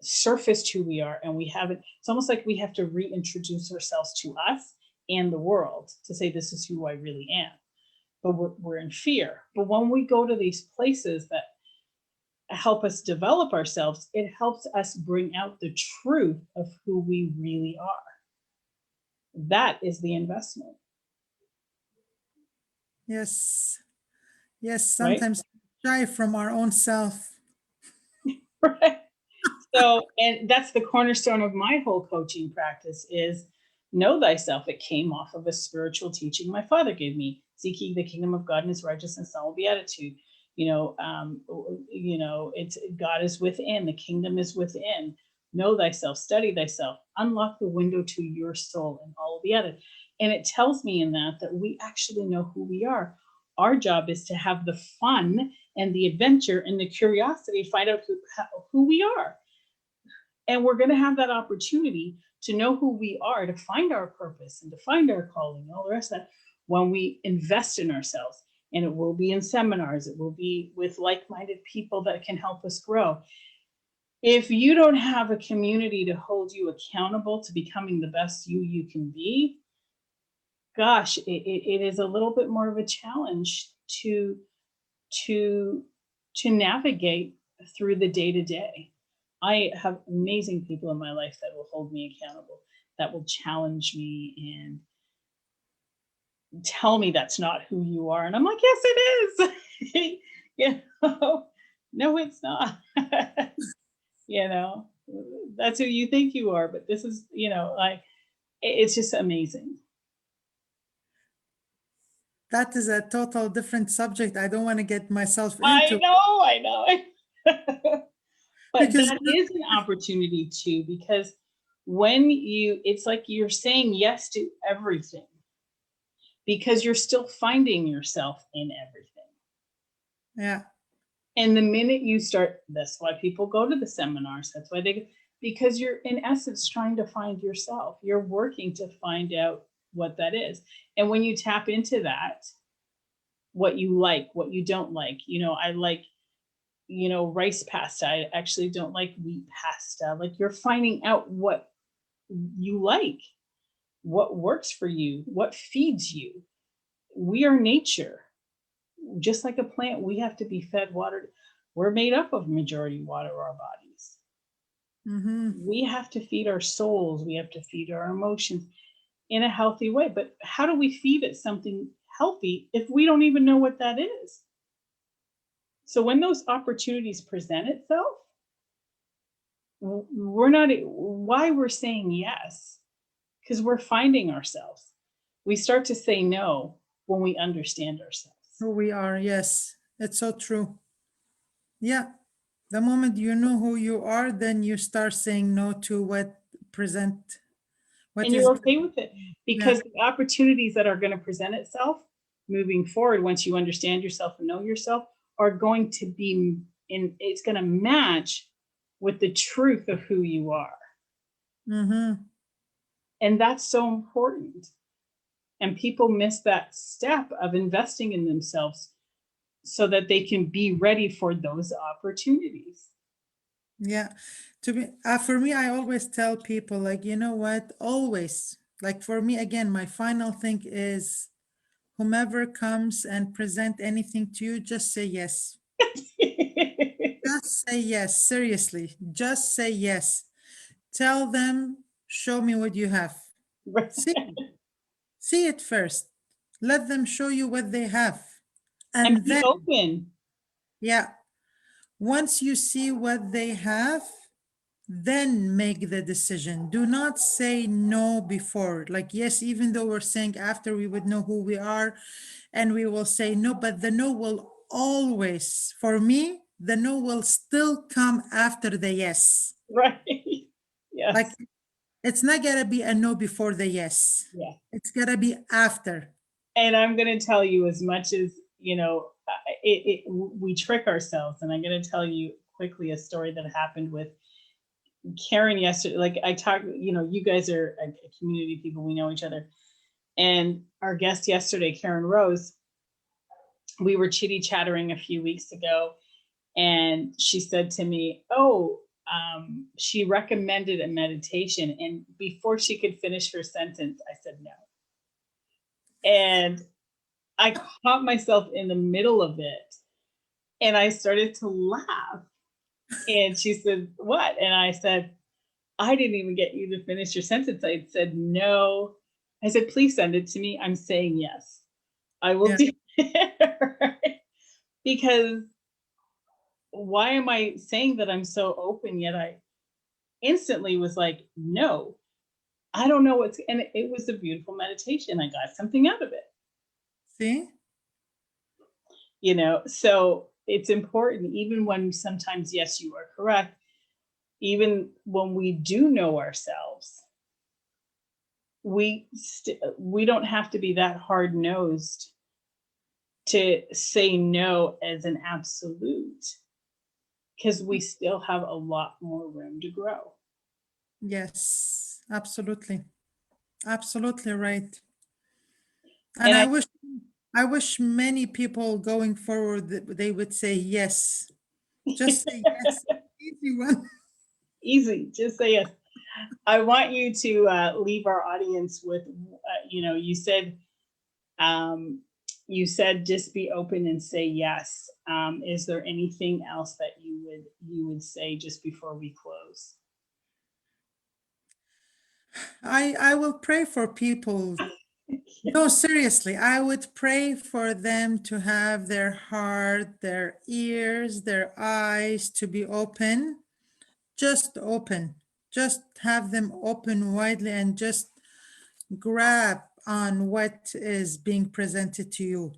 Speaker 1: surfaced who we are, and we haven't, it's almost like we have to reintroduce ourselves to us and the world to say, this is who I really am. But we're in fear. But when we go to these places that help us develop ourselves, it helps us bring out the truth of who we really are. That is the investment,
Speaker 2: Yes. Yes.
Speaker 1: right?
Speaker 2: Sometimes shy from our own self.
Speaker 1: Right. So, and that's the cornerstone of my whole coaching practice is know thyself. It came off of a spiritual teaching my father gave me: seek ye the kingdom of God and his righteousness, and all beatitude. It's God is within, the kingdom is within. Know thyself, study thyself, unlock the window to your soul, and all the other. And it tells me in that we actually know who we are. Our job is to have the fun and the adventure and the curiosity to find out who we are. And we're going to have that opportunity to know who we are, to find our purpose and to find our calling and all the rest of that when we invest in ourselves. And it will be in seminars, it will be with like-minded people that can help us grow. If you don't have a community to hold you accountable to becoming the best you can be, gosh, it is a little bit more of a challenge to to navigate through the day to day. I have amazing people in my life that will hold me accountable, that will challenge me and tell me that's not who you are. And I'm like, yes, it is. No, it's not. you know, that's who you think you are, but this is, like, it's just amazing.
Speaker 2: That is a total different subject. I don't want to get myself
Speaker 1: I
Speaker 2: into
Speaker 1: know, I know. But
Speaker 2: because
Speaker 1: that is an opportunity too, because it's like you're saying yes to everything because you're still finding yourself in everything.
Speaker 2: yeah.
Speaker 1: And the minute you start, that's why people go to the seminars. That's why because you're in essence trying to find yourself. You're working to find out what that is. And when you tap into that, what you like, what you don't like, I like rice pasta. I actually don't like wheat pasta. Like, you're finding out what you like, what works for you, what feeds you. We are nature. Just like a plant, we have to be fed water. We're made up of majority water, our bodies.
Speaker 2: Mm-hmm.
Speaker 1: We have to feed our souls. We have to feed our emotions in a healthy way. But how do we feed it something healthy if we don't even know what that is? So when those opportunities present itself, we're not, why we're saying yes, because we're finding ourselves. We start to say no when we understand ourselves.
Speaker 2: Who we are, yes. It's so true. Yeah. The moment you know who you are, then you start saying no to what
Speaker 1: And
Speaker 2: is
Speaker 1: you're
Speaker 2: good.
Speaker 1: okay with it
Speaker 2: Yeah.
Speaker 1: because the opportunities that are going to present itself moving forward, once you understand yourself and know yourself, are going to be it's going to match with the truth of who you are.
Speaker 2: Mm-hmm.
Speaker 1: And that's so important. And people miss that step of investing in themselves so that they can be ready for those opportunities.
Speaker 2: Yeah. For me, I always tell people, like, you know what? Always, like, for me, again, my final thing is whomever comes and present anything to you, just say yes. Just say yes. Seriously, just say yes. Tell them, show me what you have. See, see it first. Let them show you what they have.
Speaker 1: And
Speaker 2: And
Speaker 1: be
Speaker 2: then,
Speaker 1: open.
Speaker 2: yeah, once you see what they have, then make the decision. Do not say no before. Like, yes, even though we're saying after we would know who we are and we will say no, but the no will always, for me, the no will still come after the yes.
Speaker 1: Right.
Speaker 2: Like,
Speaker 1: Yes.
Speaker 2: it's not gonna be a no before the yes.
Speaker 1: Yeah.
Speaker 2: It's gonna be after.
Speaker 1: And I'm going to tell you, as much as, we trick ourselves. And I'm going to tell you quickly a story that happened with Karen yesterday. Like, I talked, you guys are a community of people, we know each other. And our guest yesterday, Karen Rose, we were chitty chattering a few weeks ago, and she said to me, "Oh, she recommended a meditation." And before she could finish her sentence, I said no. And I caught myself in the middle of it, and I started to laugh. And she said, "What?" And I said, "I didn't even get you to finish your sentence." I said, "No." I said, "Please send it to me. I'm saying yes. I will
Speaker 2: Yeah.
Speaker 1: do it." Because why am I saying that I'm so open, yet I instantly was like, no, I don't know what's, and it was a beautiful meditation. I got something out of it,
Speaker 2: See?
Speaker 1: So it's important, even when sometimes, yes, you are correct, even when we do know ourselves, we don't have to be that hard nosed to say no as an absolute, because we still have a lot more room to grow.
Speaker 2: Yes, absolutely. Absolutely right. And
Speaker 1: And
Speaker 2: I wish many people going forward they would say yes. Just say yes. Easy one.
Speaker 1: easy, just say yes. I want you to leave our audience with, um, you said just be open and say yes. Is there anything else that you would say just before we close?
Speaker 2: I will pray for people. No, seriously, I would pray for them to have their heart, their ears, their eyes to be open, just open. Just have them open widely and just grab on what is being presented to you.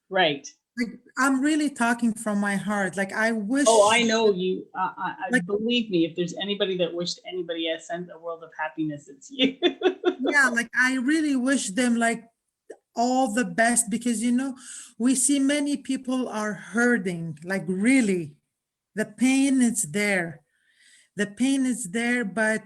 Speaker 1: Right.
Speaker 2: Like, I'm really talking from my heart. Like, I
Speaker 1: Oh,
Speaker 2: wish,
Speaker 1: I know you.
Speaker 2: like,
Speaker 1: Believe me, if there's anybody that wished anybody a sense a world of happiness, it's you.
Speaker 2: yeah, like, I really wish them like all the best because, we see many people are hurting, like, really. The pain is there. The pain is there, but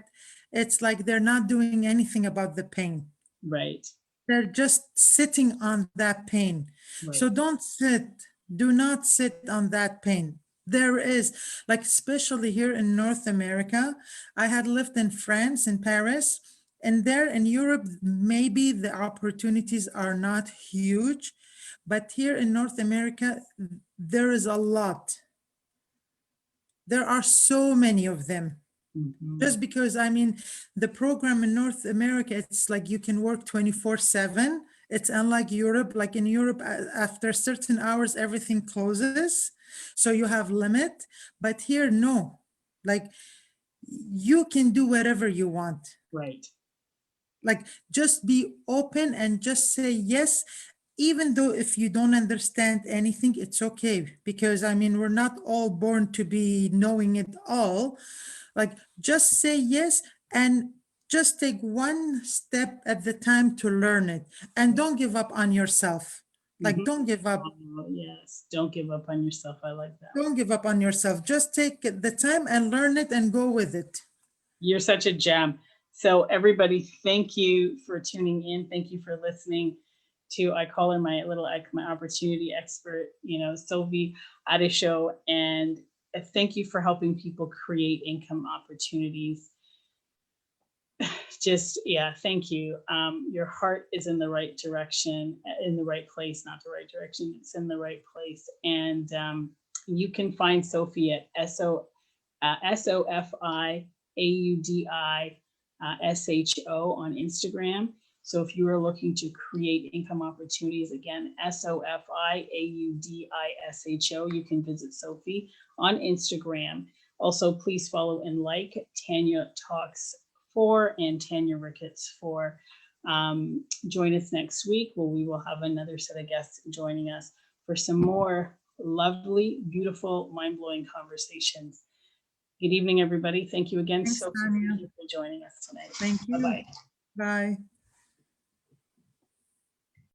Speaker 2: it's like they're not doing anything about the pain.
Speaker 1: Right.
Speaker 2: They're just sitting on that pain. So
Speaker 1: Right.
Speaker 2: don't sit, do not sit on that pain. There is, like, especially here in North America, I had lived in France, in Paris, and there in Europe, maybe the opportunities are not huge, but here in North America, there is a lot. There are so many of them.
Speaker 1: Mhm.
Speaker 2: Just because, I mean, the program in North America, it's like you can work 24/7. It's unlike Europe. Like in Europe, after certain hours, everything closes. So you have limit. But here, no. Like, you can do whatever you want.
Speaker 1: Right.
Speaker 2: Like, just be open and just say yes, even though if you don't understand anything, it's okay. Because, I mean, we're not all born to be knowing it all. Like, just say yes and just take one step at the time to learn it. And don't give up on yourself. Like,
Speaker 1: Mhm.
Speaker 2: don't give up.
Speaker 1: Oh, yes. Don't give up on yourself. I like that.
Speaker 2: Don't give up on yourself. Just take the time and learn it and go with it.
Speaker 1: You're such a gem. So everybody, thank you for tuning in. Thank you for listening to, I call her my opportunity expert, Sofi Audisho. And thank you for helping people create income opportunities. Just, yeah, thank you. Your heart is in the right direction, in the right place, not the right direction. It's in the right place. And you can find Sofi at SOFIAUDISHO on Instagram. So if you are looking to create income opportunities, again, SOFIAUDISHO, you can visit Sofi on Instagram. Also, please follow and like Tanya Talks 4 and Tanya Ricketts 4. Join us next week where we will have another set of guests joining us for some more lovely, beautiful, mind-blowing conversations. Good evening, everybody. Thank you again,
Speaker 2: Thanks,
Speaker 1: Sofi,
Speaker 2: Tanya.
Speaker 1: for joining us tonight.
Speaker 2: Thank you.
Speaker 1: Bye-bye.
Speaker 2: Bye.